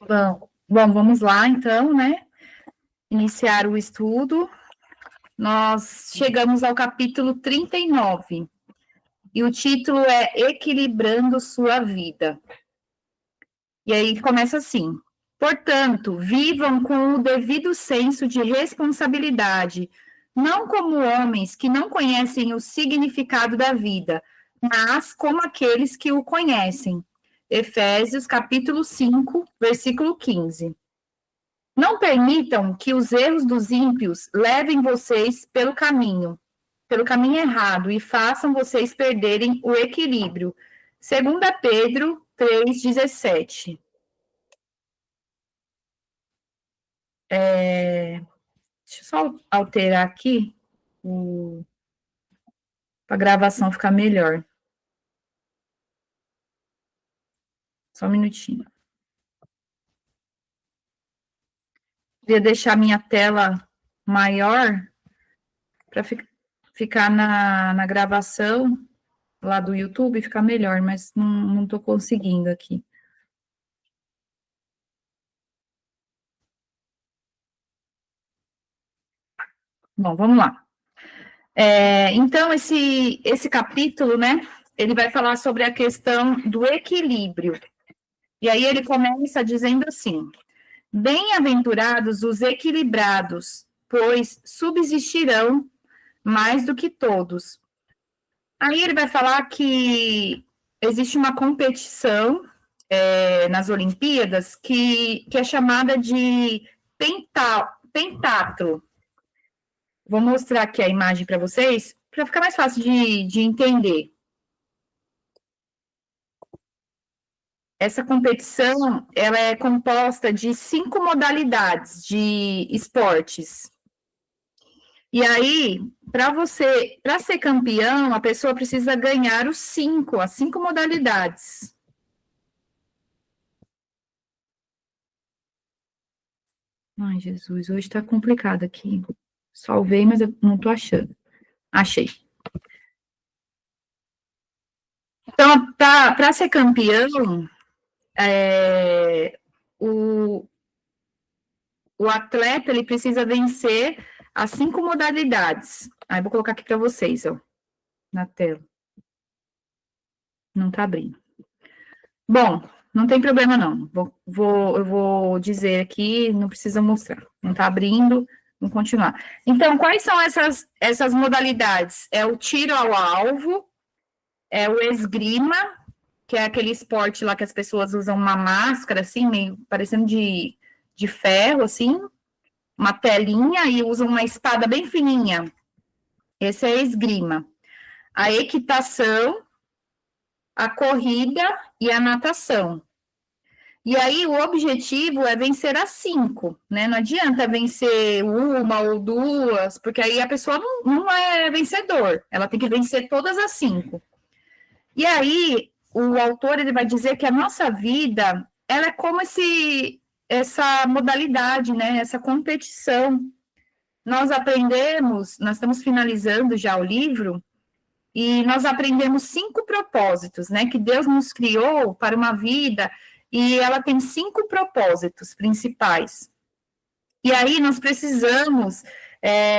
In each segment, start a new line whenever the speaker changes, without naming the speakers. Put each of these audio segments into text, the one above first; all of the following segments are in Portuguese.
Bom, vamos lá, então, né? Iniciar o estudo. Nós chegamos ao capítulo 39, e o título é Equilibrando Sua Vida. E aí começa assim: portanto, vivam com o devido senso de responsabilidade, não como homens que não conhecem o significado da vida, mas como aqueles que o conhecem. Efésios, capítulo 5, versículo 15. Não permitam que os erros dos ímpios levem vocês pelo caminho errado e façam vocês perderem o equilíbrio. 2 Pedro 3,17. Deixa eu só alterar aqui para a gravação ficar melhor. Só um minutinho. Queria deixar minha tela maior para ficar na gravação lá do YouTube, ficar melhor, mas não estou conseguindo aqui. Bom, vamos lá. Então, esse capítulo, né, ele vai falar sobre a questão do equilíbrio. E aí ele começa dizendo assim: bem-aventurados os equilibrados, pois subsistirão mais do que todos. Aí ele vai falar que existe uma competição nas Olimpíadas que é chamada de pentatlo. Vou mostrar aqui a imagem para vocês, para ficar mais fácil de entender. Essa competição, ela é composta de 5 modalidades de esportes. E aí, para ser campeão, a pessoa precisa ganhar as 5 modalidades. Ai, Jesus, hoje está complicado aqui. Salvei, mas eu não estou achando. Achei. Então, para ser campeão, o atleta ele precisa vencer as 5 modalidades. Aí, vou colocar aqui para vocês, ó, na tela. Não está abrindo. Bom, não tem problema, não. Eu vou dizer aqui, não precisa mostrar. Não está abrindo, vamos continuar. Então, quais são essas modalidades? É o tiro ao alvo, é o esgrima, que é aquele esporte lá que as pessoas usam uma máscara, assim, meio parecendo de ferro, assim, uma telinha, e usam uma espada bem fininha. Esse é a esgrima. A equitação, a corrida e a natação. E aí, o objetivo é vencer as 5, né? Não adianta vencer uma ou duas, porque aí a pessoa não é vencedor. Ela tem que vencer todas as 5. E aí, o autor ele vai dizer que a nossa vida, ela é como essa modalidade, né? Essa competição. Nós estamos finalizando já o livro, e nós aprendemos 5 propósitos, né? Que Deus nos criou para uma vida, e ela tem 5 propósitos principais. E aí nós precisamos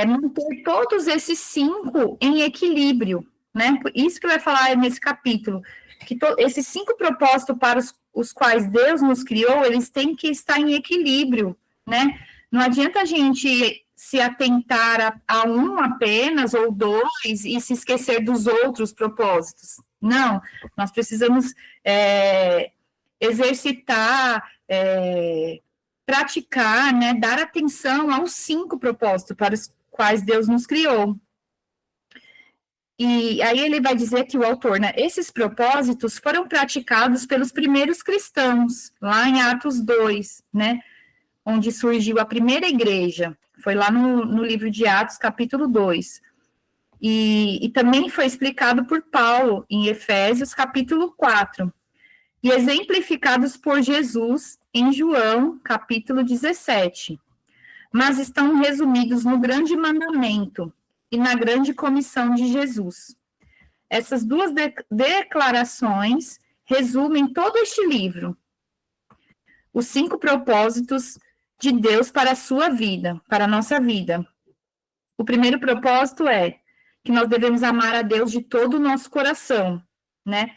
manter todos esses 5 em equilíbrio, né? Isso que vai falar nesse capítulo, que esses 5 propósitos para os quais Deus nos criou, eles têm que estar em equilíbrio, né? Não adianta a gente se atentar a um apenas, ou 2, e se esquecer dos outros propósitos. Não, nós precisamos exercitar, praticar, né, dar atenção aos 5 propósitos para os quais Deus nos criou. E aí ele vai dizer que o autor, né, esses propósitos foram praticados pelos primeiros cristãos, lá em Atos 2, né, onde surgiu a primeira igreja, foi lá no livro de Atos, capítulo 2. E também foi explicado por Paulo em Efésios, capítulo 4. E exemplificados por Jesus em João, capítulo 17. Mas estão resumidos no grande mandamento e na grande comissão de Jesus. Essas 2 declarações resumem todo este livro. os 5 propósitos de Deus para a sua vida, para a nossa vida. O primeiro propósito é que nós devemos amar a Deus de todo o nosso coração, né?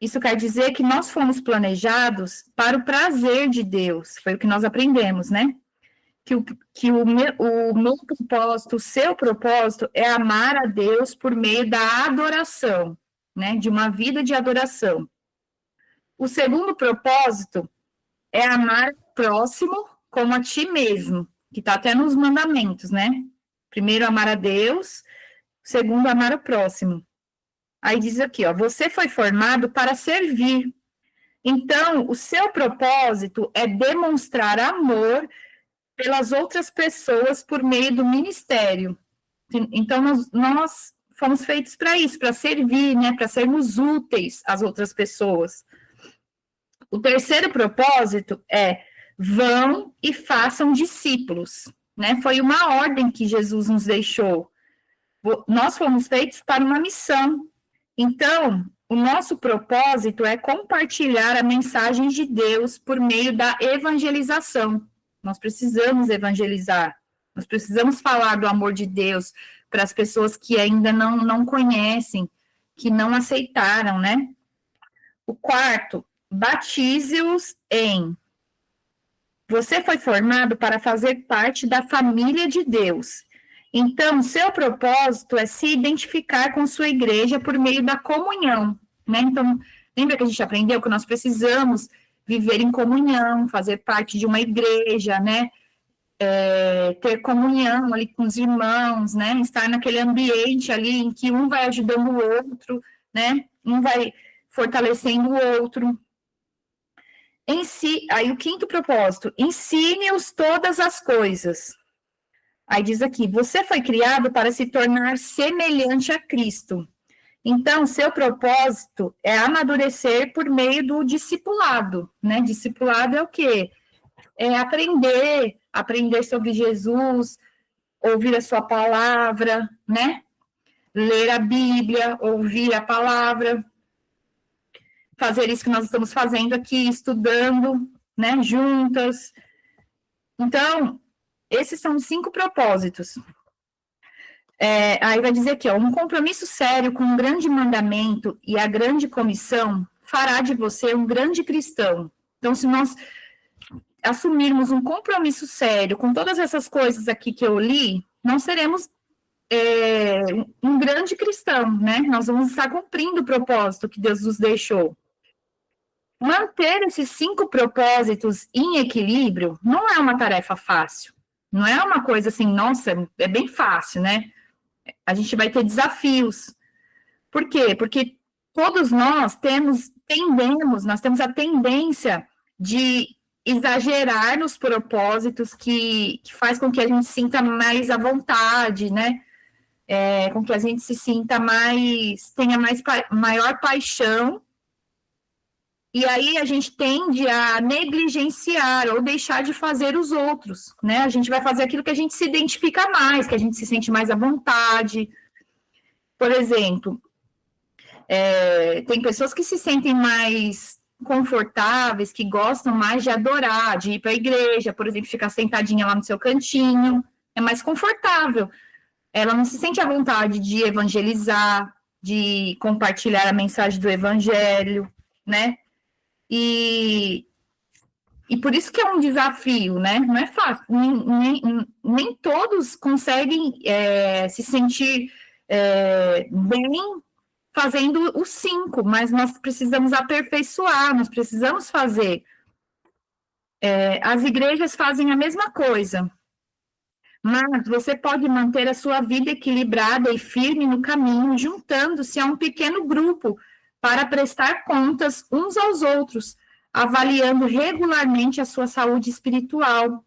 Isso quer dizer que nós fomos planejados para o prazer de Deus, foi o que nós aprendemos, né? O meu propósito, o seu propósito é amar a Deus por meio da adoração, né? De uma vida de adoração. O segundo propósito é amar o próximo como a ti mesmo, que está até nos mandamentos, né? Primeiro, amar a Deus, segundo, amar o próximo. Aí diz aqui, ó, você foi formado para servir. Então, o seu propósito é demonstrar amor pelas outras pessoas por meio do ministério. Então, nós fomos feitos para isso, para servir, né, para sermos úteis às outras pessoas. O terceiro propósito é vão e façam discípulos, né? Foi uma ordem que Jesus nos deixou. Nós fomos feitos para uma missão. Então, o nosso propósito é compartilhar a mensagem de Deus por meio da evangelização. Nós precisamos evangelizar, nós precisamos falar do amor de Deus para as pessoas que ainda não conhecem, que não aceitaram, né? O quarto, batize-os em. Você foi formado para fazer parte da família de Deus. Então, seu propósito é se identificar com sua igreja por meio da comunhão, né? Então, lembra que a gente aprendeu que nós precisamos viver em comunhão, fazer parte de uma igreja, né? Ter comunhão ali com os irmãos, né? Estar naquele ambiente ali em que um vai ajudando o outro, né? Um vai fortalecendo o outro. Aí o quinto propósito, ensine-os todas as coisas. Aí diz aqui, você foi criado para se tornar semelhante a Cristo. Então, seu propósito é amadurecer por meio do discipulado, né? Discipulado é o quê? É aprender sobre Jesus, ouvir a sua palavra, né? Ler a Bíblia, ouvir a palavra, fazer isso que nós estamos fazendo aqui, estudando, né? Juntas. Então, esses são os 5 propósitos. Aí vai dizer aqui, ó, um compromisso sério com um grande mandamento e a grande comissão fará de você um grande cristão. Então, se nós assumirmos um compromisso sério com todas essas coisas aqui que eu li, nós seremos um grande cristão, né? Nós vamos estar cumprindo o propósito que Deus nos deixou. Manter esses 5 propósitos em equilíbrio não é uma tarefa fácil. Não é uma coisa assim, nossa, é bem fácil, né? A gente vai ter desafios. Por quê? Porque todos nós temos a tendência de exagerar nos propósitos que faz com que a gente sinta mais à vontade, né? Com que a gente se sinta tenha maior paixão, e aí a gente tende a negligenciar ou deixar de fazer os outros, né? A gente vai fazer aquilo que a gente se identifica mais, que a gente se sente mais à vontade. Por exemplo, tem pessoas que se sentem mais confortáveis, que gostam mais de adorar, de ir para a igreja, por exemplo, ficar sentadinha lá no seu cantinho, é mais confortável. Ela não se sente à vontade de evangelizar, de compartilhar a mensagem do evangelho, né? E por isso que é um desafio, né? Não é fácil, nem todos conseguem se sentir bem fazendo os 5, mas nós precisamos aperfeiçoar, nós precisamos fazer. As igrejas fazem a mesma coisa, mas você pode manter a sua vida equilibrada e firme no caminho, juntando-se a um pequeno grupo para prestar contas uns aos outros, avaliando regularmente a sua saúde espiritual,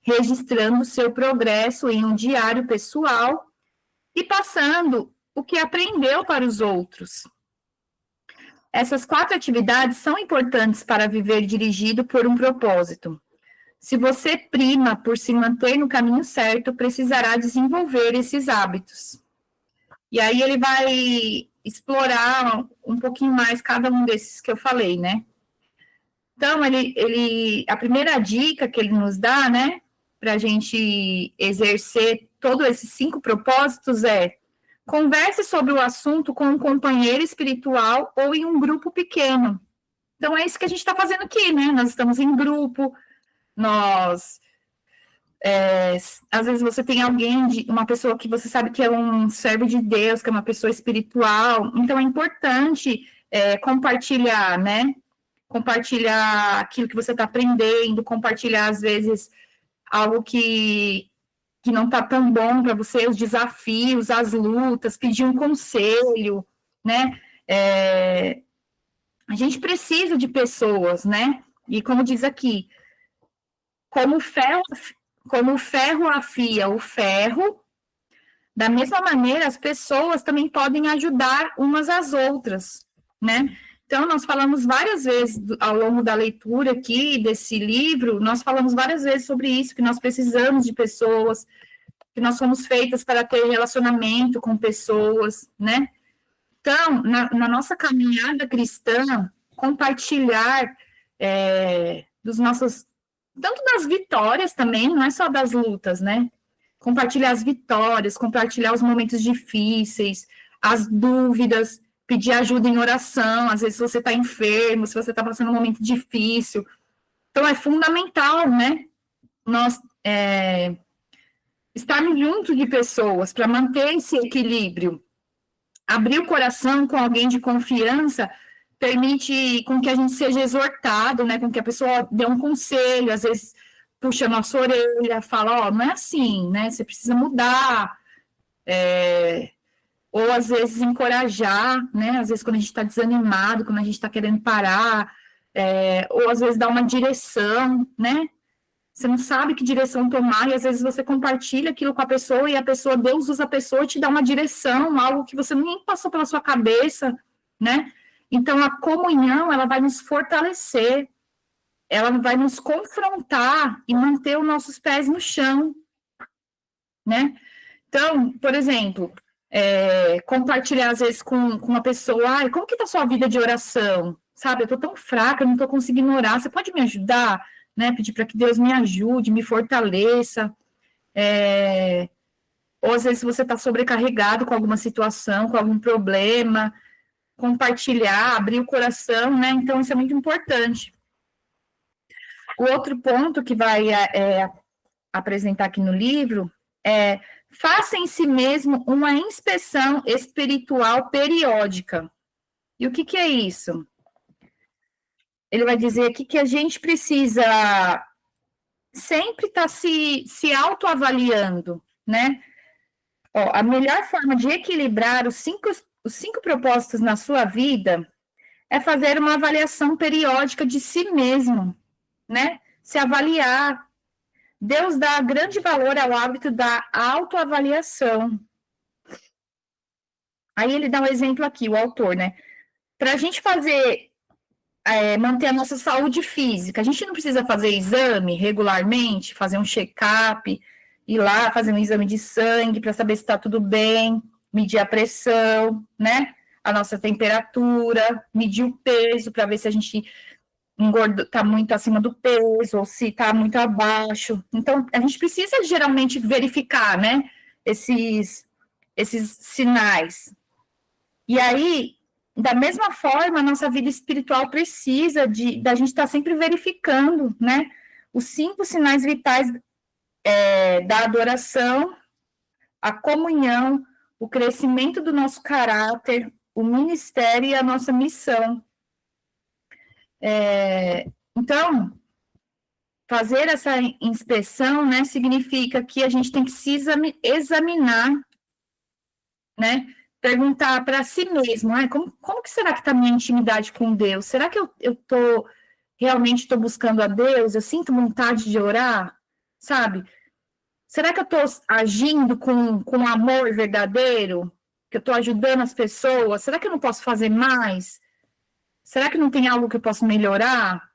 registrando seu progresso em um diário pessoal e passando o que aprendeu para os outros. Essas 4 atividades são importantes para viver dirigido por um propósito. Se você prima por se manter no caminho certo, precisará desenvolver esses hábitos. E aí ele vai explorar um pouquinho mais cada um desses que eu falei, né? Então, a primeira dica que ele nos dá, né, para a gente exercer todos esses 5 propósitos é: converse sobre o assunto com um companheiro espiritual ou em um grupo pequeno. Então, é isso que a gente está fazendo aqui, né? Nós estamos em grupo, às vezes você tem uma pessoa que você sabe que é um servo de Deus, que é uma pessoa espiritual, então é importante compartilhar, né? Compartilhar aquilo que você está aprendendo, compartilhar, às vezes, algo que não está tão bom para você, os desafios, as lutas, pedir um conselho, né? A gente precisa de pessoas, né? E como diz aqui, como o ferro afia o ferro, da mesma maneira, as pessoas também podem ajudar umas às outras, né? Então, nós falamos várias vezes, ao longo da leitura aqui, desse livro, nós falamos várias vezes sobre isso, que nós precisamos de pessoas, que nós somos feitas para ter relacionamento com pessoas, né? Então, na nossa caminhada cristã, compartilhar dos nossos, tanto das vitórias também, não é só das lutas, né? Compartilhar as vitórias, compartilhar os momentos difíceis, as dúvidas, pedir ajuda em oração, às vezes você está enfermo, se você está passando um momento difícil. Então, é fundamental, né? Nós estarmos juntos de pessoas para manter esse equilíbrio. Abrir o coração com alguém de confiança permite com que a gente seja exortado, né? Com que a pessoa dê um conselho, às vezes puxa a nossa orelha, fala, não é assim, né? Você precisa mudar. Ou às vezes encorajar, né? Às vezes quando a gente está desanimado, quando a gente está querendo parar, ou às vezes dar uma direção, né? Você não sabe que direção tomar, e às vezes você compartilha aquilo com a pessoa, e a pessoa, Deus usa a pessoa e te dá uma direção, algo que você nem passou pela sua cabeça, né? Então, a comunhão, ela vai nos fortalecer, ela vai nos confrontar e manter os nossos pés no chão, né? Então, por exemplo, compartilhar, às vezes, com uma pessoa, como que tá a sua vida de oração? Sabe, eu tô tão fraca, eu não tô conseguindo orar, você pode me ajudar? Né, pedir para que Deus me ajude, me fortaleça, ou às vezes você está sobrecarregado com alguma situação, com algum problema, compartilhar, abrir o coração, né, então isso é muito importante. O outro ponto que vai apresentar aqui no livro é: faça em si mesmo uma inspeção espiritual periódica. E o que é isso? Ele vai dizer aqui que a gente precisa sempre estar se autoavaliando, né? A melhor forma de equilibrar os cinco propósitos na sua vida é fazer uma avaliação periódica de si mesmo, né? Se avaliar. Deus dá grande valor ao hábito da autoavaliação. Aí ele dá um exemplo aqui, o autor, né? Para a gente manter a nossa saúde física, a gente não precisa fazer exame regularmente, fazer um check-up, ir lá fazer um exame de sangue para saber se está tudo bem, medir a pressão, né? A nossa temperatura, medir o peso para ver se a gente está muito acima do peso ou se está muito abaixo. Então, a gente precisa geralmente verificar, né? Esses sinais. E aí, da mesma forma, a nossa vida espiritual precisa da gente estar sempre verificando, né? Os 5 sinais vitais da adoração, a comunhão, o crescimento do nosso caráter, o ministério e a nossa missão. Então, fazer essa inspeção, né, significa que a gente tem que se examinar, né? Perguntar para si mesmo, como que será que está a minha intimidade com Deus? Será que eu realmente estou buscando a Deus? Eu sinto vontade de orar, sabe? Será que eu estou agindo com amor verdadeiro? Que eu estou ajudando as pessoas? Será que eu não posso fazer mais? Será que não tem algo que eu posso melhorar?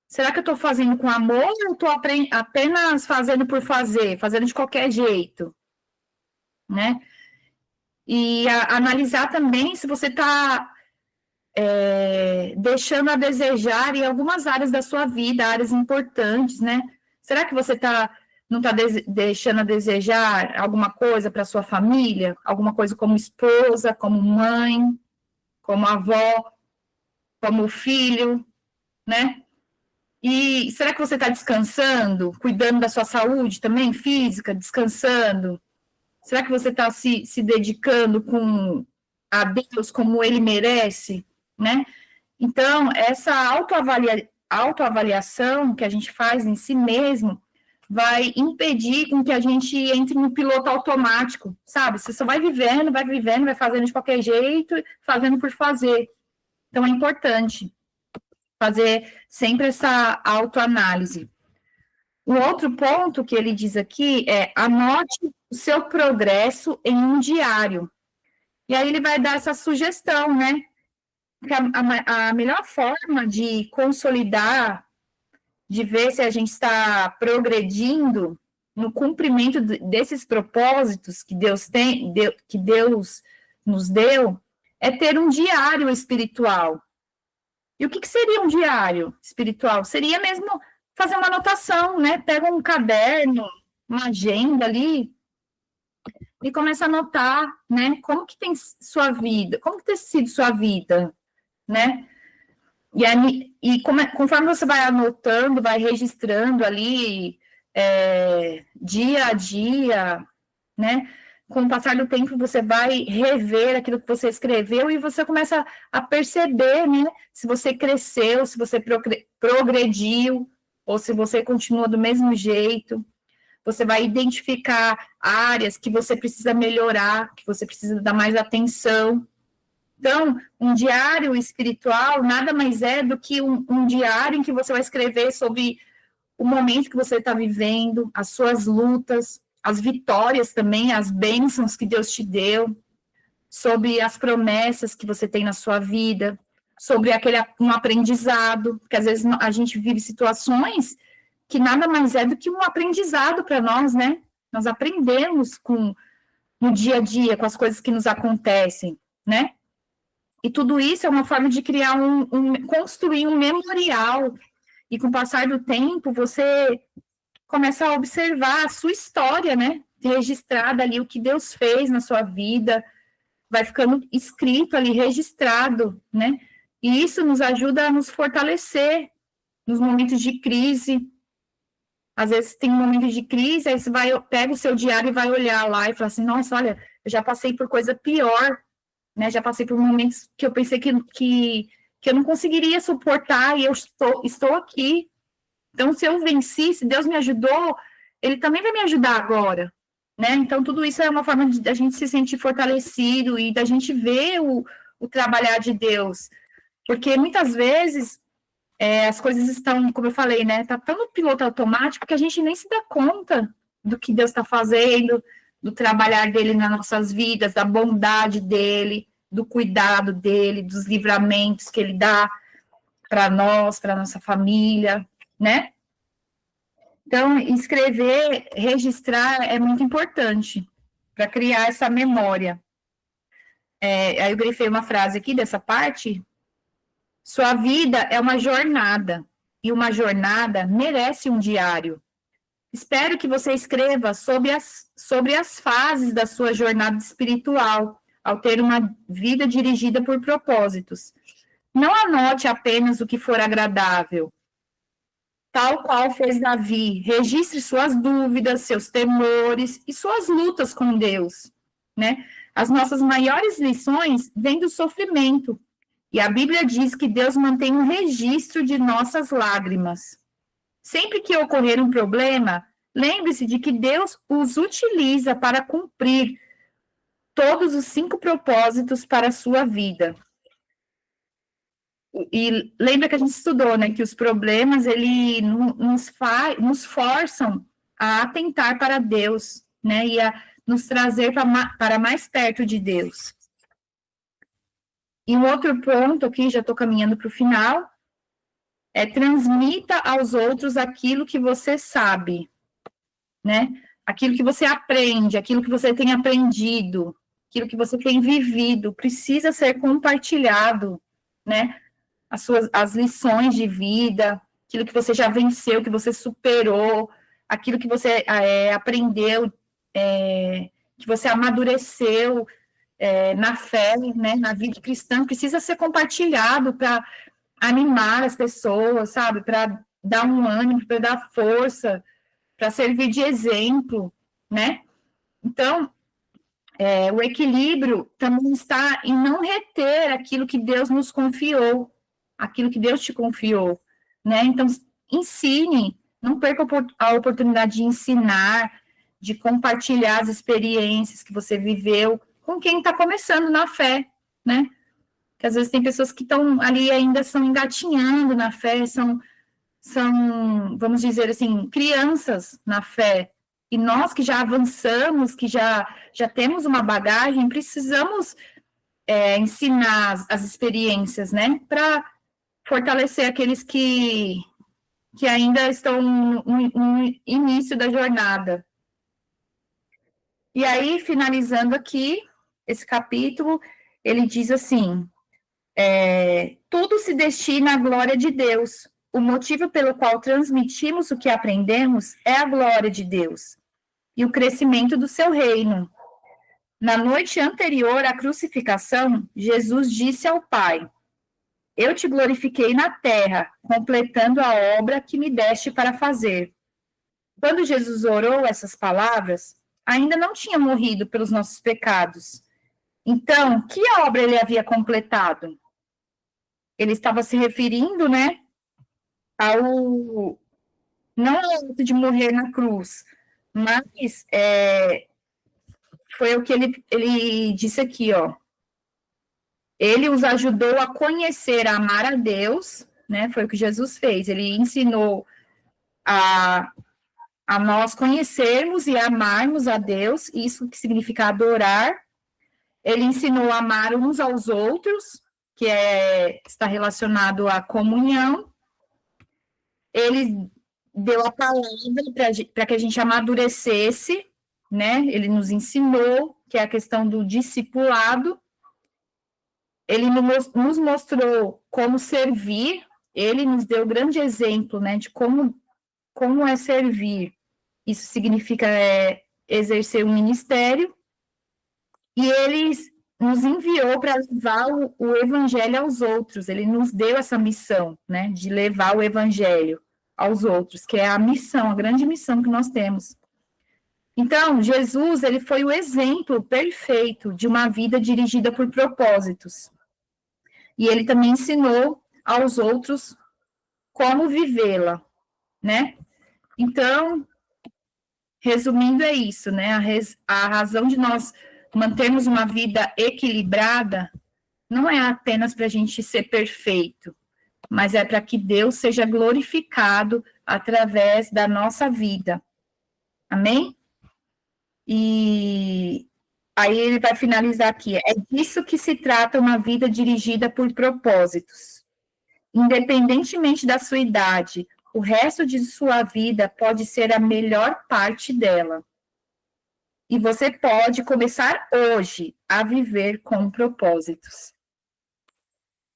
Será que eu estou fazendo com amor ou eu estou apenas fazendo por fazer, fazendo de qualquer jeito? Né? E analisar também se você está deixando a desejar em algumas áreas da sua vida, áreas importantes, né? Será que você não está deixando a desejar alguma coisa para sua família? Alguma coisa como esposa, como mãe, como avó, como filho, né? E será que você está descansando, cuidando da sua saúde também, física, descansando? Será que você está se dedicando a Deus como Ele merece, né? Então, essa autoavaliação que a gente faz em si mesmo vai impedir com que a gente entre no piloto automático, sabe? Você só vai vivendo, vai fazendo de qualquer jeito, fazendo por fazer. Então, é importante fazer sempre essa autoanálise. O outro ponto que ele diz aqui é: anote o seu progresso em um diário. E aí ele vai dar essa sugestão, né? Que a melhor forma de consolidar, de ver se a gente está progredindo no cumprimento desses propósitos que Deus que Deus nos deu, é ter um diário espiritual. E o que seria um diário espiritual? Seria mesmo fazer uma anotação, né? Pega um caderno, uma agenda ali e começa a anotar, né? Como que tem sua vida? Como que tem sido sua vida, né? Conforme você vai anotando, vai registrando ali dia a dia, né? Com o passar do tempo, você vai rever aquilo que você escreveu e você começa a perceber, né? Se você cresceu, se você progrediu, ou se você continua do mesmo jeito. Você vai identificar áreas que você precisa melhorar, que você precisa dar mais atenção. Então, um diário espiritual nada mais é do que um diário em que você vai escrever sobre o momento que você está vivendo, as suas lutas, as vitórias também, as bênçãos que Deus te deu, sobre as promessas que você tem na sua vida, sobre um aprendizado, porque às vezes a gente vive situações que nada mais é do que um aprendizado para nós, né? Nós aprendemos no dia a dia, com as coisas que nos acontecem, né? E tudo isso é uma forma de criar construir um memorial. E com o passar do tempo, você começa a observar a sua história, né? Registrada ali, o que Deus fez na sua vida, vai ficando escrito ali, registrado, né? E isso nos ajuda a nos fortalecer nos momentos de crise. Às vezes tem momentos de crise, aí você pega o seu diário e vai olhar lá e fala assim: nossa, olha, eu já passei por coisa pior, né? Já passei por momentos que eu pensei que eu não conseguiria suportar e eu estou aqui. Então, se eu venci, se Deus me ajudou, Ele também vai me ajudar agora, né? Então, tudo isso é uma forma da gente se sentir fortalecido e da gente ver o trabalhar de Deus. Porque muitas vezes as coisas estão, como eu falei, né? Tá tão no piloto automático que a gente nem se dá conta do que Deus está fazendo, do trabalhar dele nas nossas vidas, da bondade dele, do cuidado dele, dos livramentos que ele dá para nós, para nossa família, né? Então, escrever, registrar é muito importante para criar essa memória. Aí eu grifei uma frase aqui dessa parte: sua vida é uma jornada, e uma jornada merece um diário. Espero que você escreva sobre as fases da sua jornada espiritual, ao ter uma vida dirigida por propósitos. Não anote apenas o que for agradável, tal qual fez Davi. Registre suas dúvidas, seus temores e suas lutas com Deus, né? As nossas maiores lições vêm do sofrimento. E a Bíblia diz que Deus mantém um registro de nossas lágrimas. Sempre que ocorrer um problema, lembre-se de que Deus os utiliza para cumprir todos os 5 propósitos para a sua vida. E lembra que a gente estudou, né, que os problemas, ele nos forçam a atentar para Deus, né, e a nos trazer para mais perto de Deus. E um outro ponto aqui, já estou caminhando para o final, transmita aos outros aquilo que você sabe, né? Aquilo que você aprende, aquilo que você tem aprendido, aquilo que você tem vivido, precisa ser compartilhado, né? As lições de vida, aquilo que você já venceu, que você superou, aquilo que você aprendeu, que você amadureceu na fé, né? Na vida cristã, precisa ser compartilhado para animar as pessoas, sabe? Para dar um ânimo, para dar força, para servir de exemplo, né? Então, o equilíbrio também está em não reter aquilo que Deus nos confiou, aquilo que Deus te confiou, né? Então, ensine, não perca a oportunidade de ensinar, de compartilhar as experiências que você viveu com quem está começando na fé, né? Que às vezes tem pessoas que estão ali ainda são engatinhando na fé, são, vamos dizer assim, crianças na fé. E nós que já avançamos, que já temos uma bagagem, precisamos ensinar as experiências, né? Para fortalecer aqueles que ainda estão no início da jornada. E aí, finalizando aqui, esse capítulo, ele diz assim: tudo se destina à glória de Deus. O motivo pelo qual transmitimos o que aprendemos é a glória de Deus e o crescimento do seu reino. Na noite anterior à crucificação, Jesus disse ao Pai: eu te glorifiquei na terra, completando a obra que me deste para fazer. Quando Jesus orou essas palavras, ainda não tinha morrido pelos nossos pecados. Então, que obra ele havia completado? Ele estava se referindo, né, não ao ato de morrer na cruz, mas foi o que ele disse aqui, ó. Ele os ajudou a conhecer, a amar a Deus, né? Foi o que Jesus fez. Ele ensinou a nós conhecermos e amarmos a Deus, isso que significa adorar. Ele ensinou a amar uns aos outros, que está relacionado à comunhão. Ele deu a palavra para que a gente amadurecesse, né? Ele nos ensinou, que é a questão do discipulado. Ele nos mostrou como servir, ele nos deu grande exemplo, né, de como é servir. Isso significa exercer um ministério, e ele nos enviou para levar o evangelho aos outros, ele nos deu essa missão, né, de levar o evangelho aos outros, que é a missão, a grande missão que nós temos. Então, Jesus, ele foi o exemplo perfeito de uma vida dirigida por propósitos. E ele também ensinou aos outros como vivê-la, né? Então, resumindo, é isso, né? A razão de nós mantermos uma vida equilibrada não é apenas para a gente ser perfeito, mas é para que Deus seja glorificado através da nossa vida. Amém? E aí ele vai finalizar aqui. É disso que se trata uma vida dirigida por propósitos. Independentemente da sua idade, o resto de sua vida pode ser a melhor parte dela. E você pode começar hoje a viver com propósitos.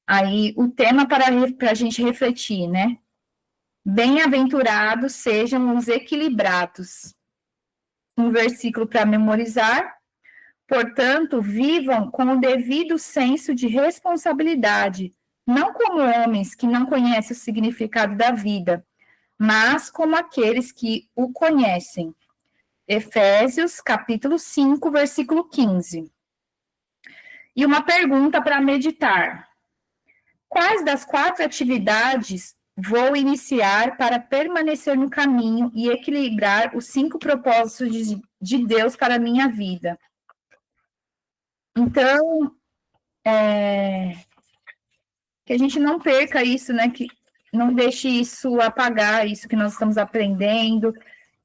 Aí, o tema para a gente refletir, né? Bem-aventurados sejam os equilibrados. Um versículo para memorizar. Portanto, vivam com o devido senso de responsabilidade, não como homens que não conhecem o significado da vida, mas como aqueles que o conhecem. Efésios, capítulo 5, versículo 15. E uma pergunta para meditar. Quais das 4 atividades vou iniciar para permanecer no caminho e equilibrar os 5 propósitos de Deus para a minha vida? Então, que a gente não perca isso, né? Que não deixe isso apagar, isso que nós estamos aprendendo,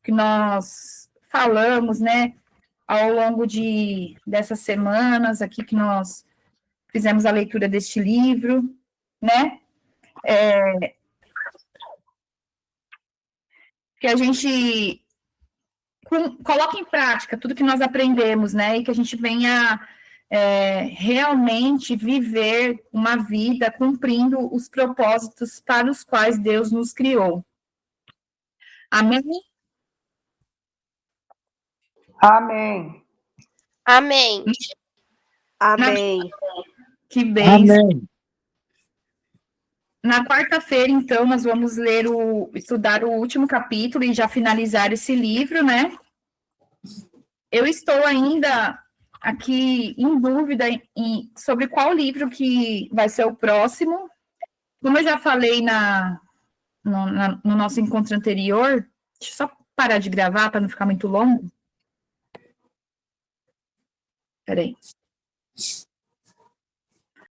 que nós falamos, né? Ao longo dessas semanas aqui que nós fizemos a leitura deste livro, né? Que a gente coloque em prática tudo que nós aprendemos, né? E que a gente venha realmente viver uma vida cumprindo os propósitos para os quais Deus nos criou. Amém?
Amém.
Amém.
Amém.
Que bênção.
Amém.
Na quarta-feira, então, nós vamos estudar o último capítulo e já finalizar esse livro, né? Eu estou ainda aqui em dúvida sobre qual livro que vai ser o próximo. Como eu já falei no nosso encontro anterior, deixa eu só parar de gravar para não ficar muito longo. Peraí.